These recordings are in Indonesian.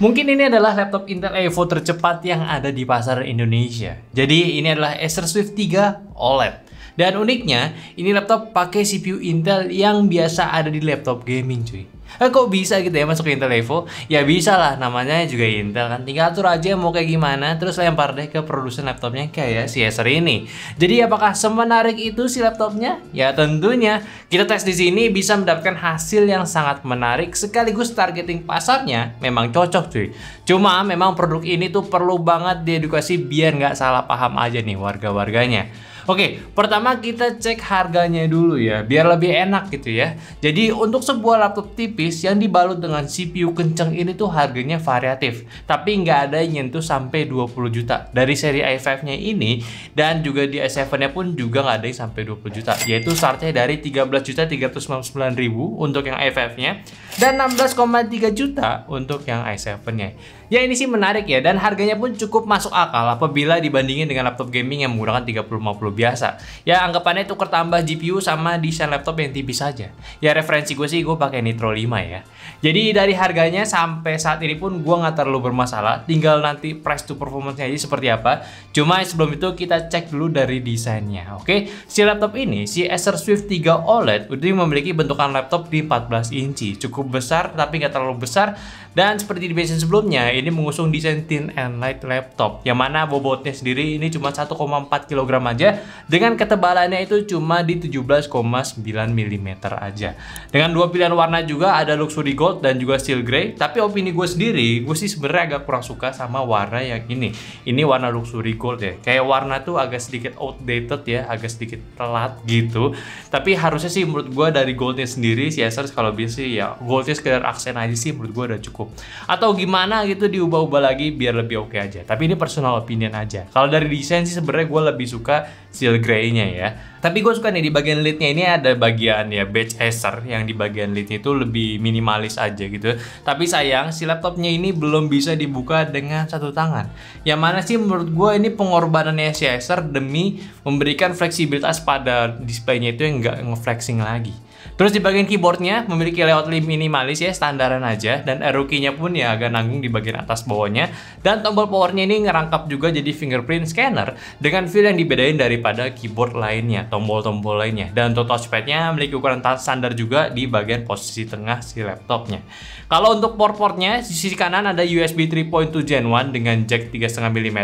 Mungkin ini adalah laptop Intel Evo tercepat yang ada di pasar Indonesia. Jadi ini adalah Acer Swift 3 OLED. Dan uniknya, ini laptop pakai CPU Intel yang biasa ada di laptop gaming cuy. Kok bisa gitu ya masuk ke Intel Evo? Ya bisa lah, namanya juga Intel kan. Tinggal atur aja mau kayak gimana, terus lempar deh ke produsen laptopnya kayak si Acer ini. Jadi apakah semenarik itu si laptopnya? Ya tentunya. Kita tes di sini bisa mendapatkan hasil yang sangat menarik sekaligus targeting pasarnya memang cocok cuy. Cuma memang produk ini tuh perlu banget diedukasi biar nggak salah paham aja nih warga-warganya. Oke, pertama kita cek harganya dulu ya, biar lebih enak gitu ya. Jadi untuk sebuah laptop tipis yang dibalut dengan CPU kenceng ini tuh harganya variatif. Tapi nggak ada yang nyentuh sampai 20 juta. Dari seri i5-nya ini, dan juga di i7-nya pun juga nggak ada yang sampai 20 juta. Yaitu startnya dari 13.399.000 untuk yang i5-nya, dan 16,3 juta untuk yang i7-nya. Ya ini sih menarik ya, dan harganya pun cukup masuk akal apabila dibandingin dengan laptop gaming yang menggunakan 3050 biasa. Ya anggapannya tukar tambah GPU sama desain laptop yang tipis saja. Ya referensi gue sih gue pakai Nitro 5 ya. Jadi dari harganya sampai saat ini pun gue nggak terlalu bermasalah. Tinggal nanti price to performance-nya aja seperti apa. Cuma sebelum itu kita cek dulu dari desainnya. Oke, si laptop ini, si Acer Swift 3 OLED udah memiliki bentukan laptop di 14 inci. Cukup besar tapi nggak terlalu besar. Dan seperti di versi sebelumnya, ini mengusung desain thin and light laptop, yang mana bobotnya sendiri ini cuma 1,4 kg aja, dengan ketebalannya itu cuma di 17,9 mm aja. Dengan dua pilihan warna juga, ada luxury gold dan juga steel grey. Tapi opini gue sendiri, gue sih sebenarnya agak kurang suka sama warna yang ini. Ini warna luxury gold ya, kayak warna tuh agak sedikit outdated ya, agak sedikit telat gitu. Tapi harusnya sih menurut gue dari goldnya sendiri, si Acer kalau bisa sih ya goldnya sekedar aksen aja sih menurut gue udah cukup. Atau gimana gitu diubah-ubah lagi biar lebih oke aja. Tapi ini personal opinion aja. Kalau dari desain sih sebenarnya gue lebih suka steel grey-nya ya. Tapi gue suka nih di bagian lid-nya ini ada bagian ya badge Acer yang di bagian lid-nya itu lebih minimalis aja gitu. Tapi sayang si laptopnya ini belum bisa dibuka dengan satu tangan. Yang mana sih menurut gue ini pengorbanannya si Acer demi memberikan fleksibilitas pada displaynya itu yang nggak nge-flexing lagi. Terus di bagian keyboardnya memiliki layout minimalis ya, standaran aja, dan arrow key-nya pun ya agak nanggung di bagian atas bawahnya. Dan tombol powernya ini ngerangkap juga jadi fingerprint scanner dengan feel yang dibedain daripada keyboard lainnya, tombol-tombol lainnya. Dan untuk touchpad-nya memiliki ukuran standar juga di bagian posisi tengah si laptopnya. Kalau untuk port-portnya, di sisi kanan ada USB 3.2 Gen 1 dengan jack 3,5 mm,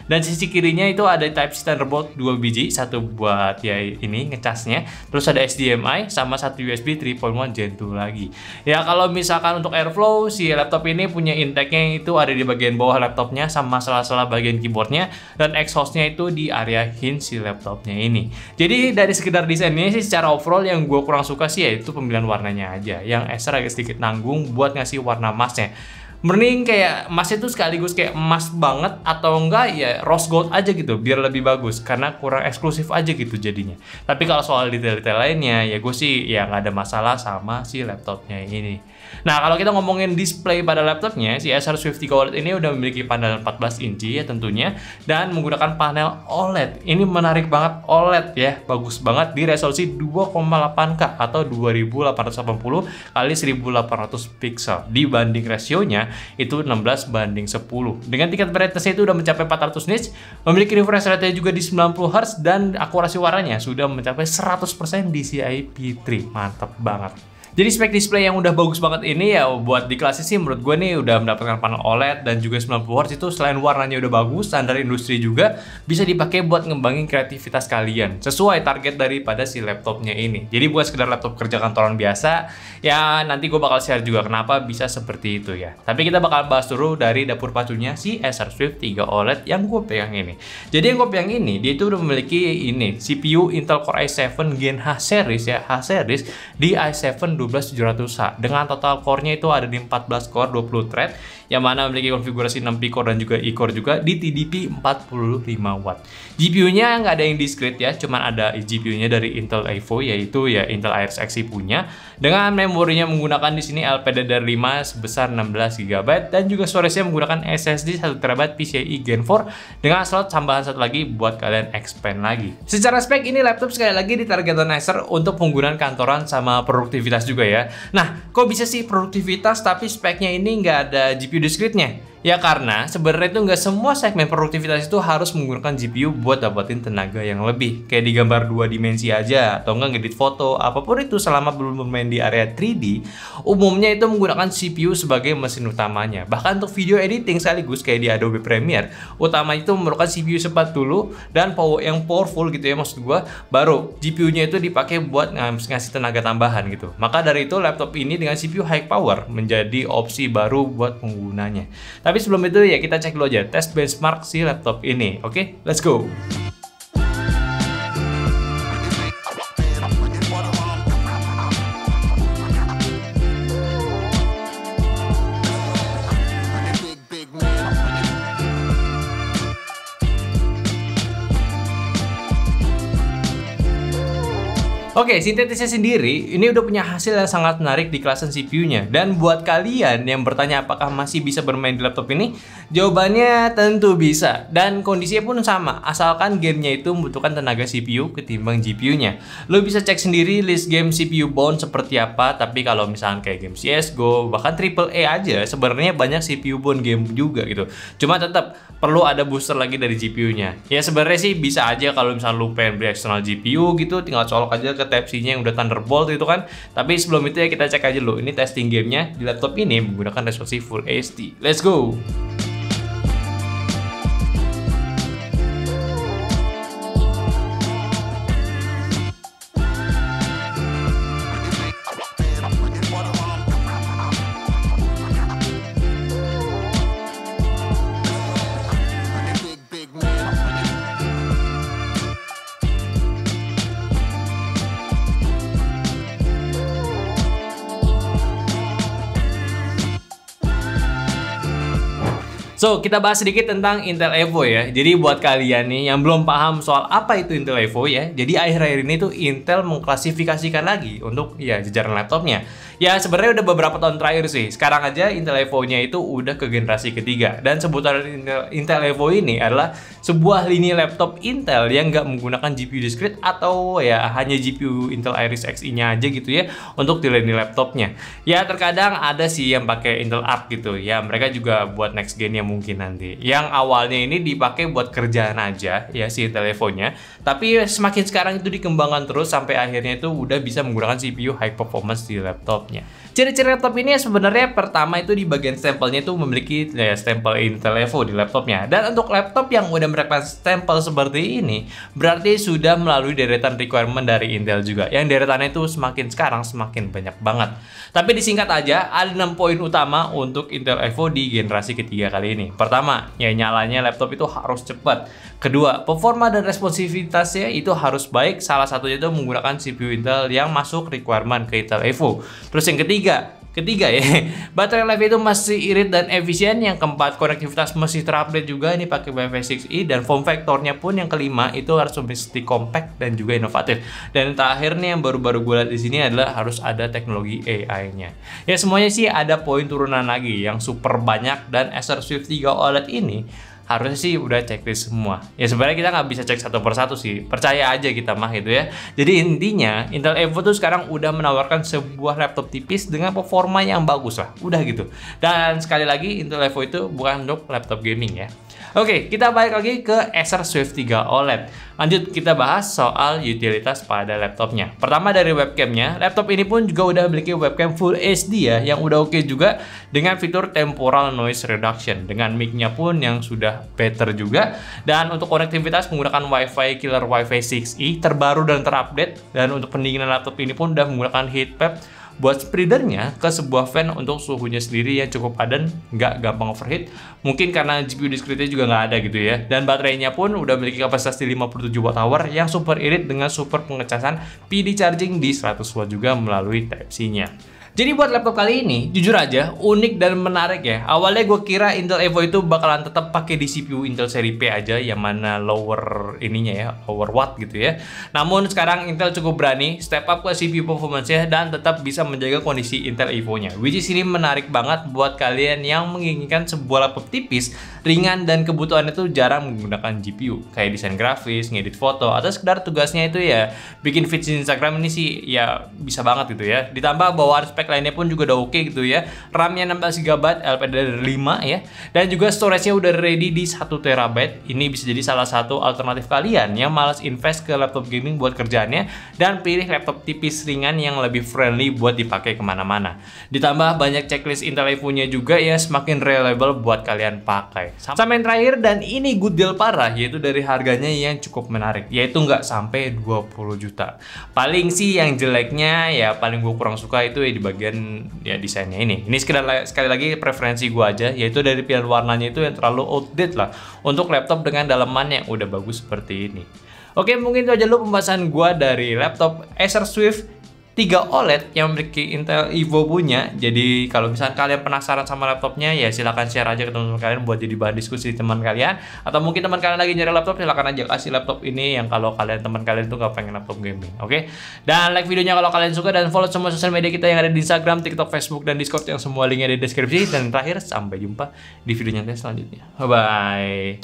dan sisi kirinya itu ada Type-C Thunderbolt 2 biji, satu buat ya ini ngecasnya, terus ada HDMI sama satu USB 3.1 Gen 2 lagi. Ya kalau misalkan untuk airflow, si laptop ini punya intake-nya itu ada di bagian bawah laptopnya sama sela-sela bagian keyboardnya, dan exhaust-nya itu di area hinge si laptopnya ini. Jadi dari sekedar desainnya sih secara overall yang gue kurang suka sih yaitu pemilihan warnanya aja. Yang Acer agak sedikit nanggung buat ngasih warna emasnya. Mending kayak emas itu sekaligus kayak emas banget atau enggak ya rose gold aja gitu biar lebih bagus, karena kurang eksklusif aja gitu jadinya. Tapi kalau soal detail-detail lainnya ya gue sih ya nggak ada masalah sama si laptopnya ini. Nah kalau kita ngomongin display pada laptopnya, si Acer Swift 3 OLED ini udah memiliki panel 14 inci ya tentunya, dan menggunakan panel OLED. Ini menarik banget, OLED ya, bagus banget di resolusi 2,8K atau 2880 kali 1800 pixel. Dibanding rasionya itu 16:10. Dengan tingkat brightness itu udah mencapai 400 nits, memiliki refresh rate juga di 90 Hz, dan akurasi warnanya sudah mencapai 100% DCI P3. Mantap banget. Jadi spek display yang udah bagus banget ini ya buat di kelasnya sih menurut gue nih udah mendapatkan panel OLED dan juga 90 Hz. Itu selain warnanya udah bagus, standar industri juga bisa dipakai buat ngembangin kreativitas kalian sesuai target daripada si laptopnya ini. Jadi buat sekedar laptop kerja kantoran biasa, ya nanti gue bakal share juga kenapa bisa seperti itu ya. Tapi kita bakal bahas dulu dari dapur pacunya si Acer Swift 3 OLED yang gue pegang ini. Jadi yang gue pegang ini, dia itu udah memiliki ini CPU Intel Core i7 Gen H series ya, H series di i7 12700H dengan total core-nya itu ada di 14 core 20 thread, yang mana memiliki konfigurasi 6 P-core dan juga E-core juga di TDP 45 watt. GPU-nya nggak ada yang discrete ya, cuman ada GPU-nya dari Intel Evo, yaitu ya Intel Iris Xe punya, dengan memorinya menggunakan di sini LPDDR5 sebesar 16 GB, dan juga storage-nya menggunakan SSD 1 TB PCIe Gen 4 dengan slot tambahan satu lagi buat kalian expand lagi. Secara spek ini laptop sekali lagi ditargetkan Acer untuk penggunaan kantoran sama produktivitas juga juga ya. Nah, kok bisa sih produktivitas tapi speknya ini nggak ada GPU discrete-nya? Ya karena sebenarnya itu nggak semua segmen produktivitas itu harus menggunakan GPU buat dapetin tenaga yang lebih. Kayak di gambar 2 dimensi aja, atau nggak ngedit foto, apapun itu selama belum bermain di area 3D, umumnya itu menggunakan CPU sebagai mesin utamanya. Bahkan untuk video editing sekaligus kayak di Adobe Premiere, utama itu memerlukan CPU cepat dulu dan yang powerful gitu ya maksud gua, baru GPU-nya itu dipakai buat ngasih tenaga tambahan gitu. Maka dari itu laptop ini dengan CPU high power menjadi opsi baru buat penggunanya. Tapi sebelum itu ya kita cek dulu aja tes benchmark si laptop ini. Oke, let's go. Oke, sintetisnya sendiri, ini udah punya hasil yang sangat menarik di kelasan CPU-nya. Dan buat kalian yang bertanya apakah masih bisa bermain di laptop ini, jawabannya tentu bisa. Dan kondisinya pun sama, asalkan gamenya itu membutuhkan tenaga CPU ketimbang GPU-nya. Lo bisa cek sendiri list game CPU bound seperti apa, tapi kalau misalnya kayak game CSGO, bahkan AAA aja, sebenarnya banyak CPU bound game juga gitu. Cuma tetap perlu ada booster lagi dari GPU-nya. Ya sebenarnya sih bisa aja kalau misalnya lo pengen beli eksternal GPU gitu, tinggal colok aja ke Type-C-nya yang udah Thunderbolt itu kan. Tapi sebelum itu ya kita cek aja dulu ini testing gamenya di laptop ini menggunakan resolusi Full HD. Let's go! So, kita bahas sedikit tentang Intel Evo ya. Jadi buat kalian nih yang belum paham soal apa itu Intel Evo ya, jadi akhir-akhir ini tuh Intel mengklasifikasikan lagi untuk ya jajaran laptopnya. Ya sebenarnya udah beberapa tahun terakhir sih. Sekarang aja Intel Evo-nya itu udah ke generasi ketiga. Dan sebutan Intel Evo ini adalah sebuah lini laptop Intel yang nggak menggunakan GPU discrete atau ya hanya GPU Intel Iris Xe-nya aja gitu ya untuk di lini laptopnya. Ya terkadang ada sih yang pakai Intel Arc gitu ya. Mereka juga buat next gen-nya mungkin nanti. Yang awalnya ini dipakai buat kerjaan aja ya si Intel Evo-nya. Tapi semakin sekarang itu dikembangkan terus sampai akhirnya itu udah bisa menggunakan CPU high performance di laptop. Ciri-ciri laptop ini sebenarnya pertama itu di bagian stempelnya itu memiliki ya, stempel Intel Evo di laptopnya. Dan untuk laptop yang udah menerapkan stempel seperti ini berarti sudah melalui deretan requirement dari Intel juga. Yang deretannya itu semakin sekarang semakin banyak banget. Tapi disingkat aja ada 6 poin utama untuk Intel Evo di generasi ketiga kali ini. Pertama, ya nyalanya laptop itu harus cepat. Kedua, performa dan responsivitasnya itu harus baik. Salah satunya itu menggunakan CPU Intel yang masuk requirement ke Intel Evo. Terus yang ketiga ya, baterai life itu masih irit dan efisien. Yang keempat, konektivitas masih terupdate juga, ini pakai Wi-Fi 6E. Dan form factornya pun yang kelima itu harus mesti compact dan juga inovatif. Dan terakhir nih yang baru-baru gue lihat di sini adalah harus ada teknologi AI-nya. Ya semuanya sih ada poin turunan lagi yang super banyak, dan Acer Swift 3 OLED ini harusnya sih udah checklist semua. Ya sebenarnya kita nggak bisa cek satu persatu sih. Percaya aja kita mah gitu ya. Jadi intinya Intel Evo tuh sekarang udah menawarkan sebuah laptop tipis dengan performa yang bagus lah. Udah gitu. Dan sekali lagi Intel Evo itu bukan untuk laptop gaming ya. Oke, kita balik lagi ke Acer Swift 3 OLED. Lanjut kita bahas soal utilitas pada laptopnya. Pertama dari webcamnya, laptop ini pun juga udah memiliki webcam Full HD ya, yang udah oke juga dengan fitur temporal noise reduction. Dengan mic-nya pun yang sudah better juga. Dan untuk konektivitas menggunakan Wi-Fi killer Wi-Fi 6E terbaru dan terupdate. Dan untuk pendinginan laptop ini pun udah menggunakan heat pad buat spreadernya ke sebuah fan untuk suhunya sendiri yang cukup padan, nggak gampang overheat. Mungkin karena GPU discrete juga nggak ada gitu ya. Dan baterainya pun udah memiliki kapasitas di 57 Wh yang super irit dengan super pengecasan PD charging di 100 Watt juga melalui Type-C-nya. Jadi buat laptop kali ini, jujur aja unik dan menarik ya. Awalnya gue kira Intel Evo itu bakalan tetap pakai di CPU Intel seri P aja, yang mana lower ininya ya, lower watt gitu ya. Namun sekarang Intel cukup berani step up ke CPU performance-nya dan tetap bisa menjaga kondisi Intel Evo-nya. Which is ini menarik banget buat kalian yang menginginkan sebuah laptop tipis, ringan dan kebutuhannya tuh jarang menggunakan GPU. Kayak desain grafis, ngedit foto, atau sekedar tugasnya itu ya bikin feed di Instagram ini sih ya bisa banget gitu ya. Ditambah bawaan spek lainnya pun juga udah oke gitu ya. RAM-nya 16 GB, LPDDR5 ya. Dan juga storage-nya udah ready di 1 TB. Ini bisa jadi salah satu alternatif kalian yang malas invest ke laptop gaming buat kerjaannya dan pilih laptop tipis ringan yang lebih friendly buat dipakai kemana-mana. Ditambah banyak checklist Intel Evo-nya juga ya, semakin reliable buat kalian pakai. Sama yang terakhir, dan ini good deal parah, yaitu dari harganya yang cukup menarik, yaitu nggak sampai 20 juta. Paling sih yang jeleknya ya, paling gue kurang suka itu ya di bagian ya desainnya ini. Ini sekali lagi preferensi gue aja, yaitu dari pilihan warnanya itu yang terlalu outdated lah untuk laptop dengan dalaman yang udah bagus seperti ini. Oke, mungkin itu aja dulu pembahasan gue dari laptop Acer Swift 3 OLED yang memiliki Intel Evo punya. Jadi kalau misalnya kalian penasaran sama laptopnya, ya silahkan share aja ke teman-teman kalian buat jadi bahan diskusi teman kalian. Atau mungkin teman kalian lagi nyari laptop, silahkan aja kasih laptop ini yang kalau teman kalian tuh gak pengen laptop gaming. Oke? Dan like videonya kalau kalian suka, dan follow semua sosial media kita yang ada di Instagram, TikTok, Facebook, dan Discord yang semua linknya ada di deskripsi. Dan terakhir, sampai jumpa di video yang selanjutnya. Bye-bye.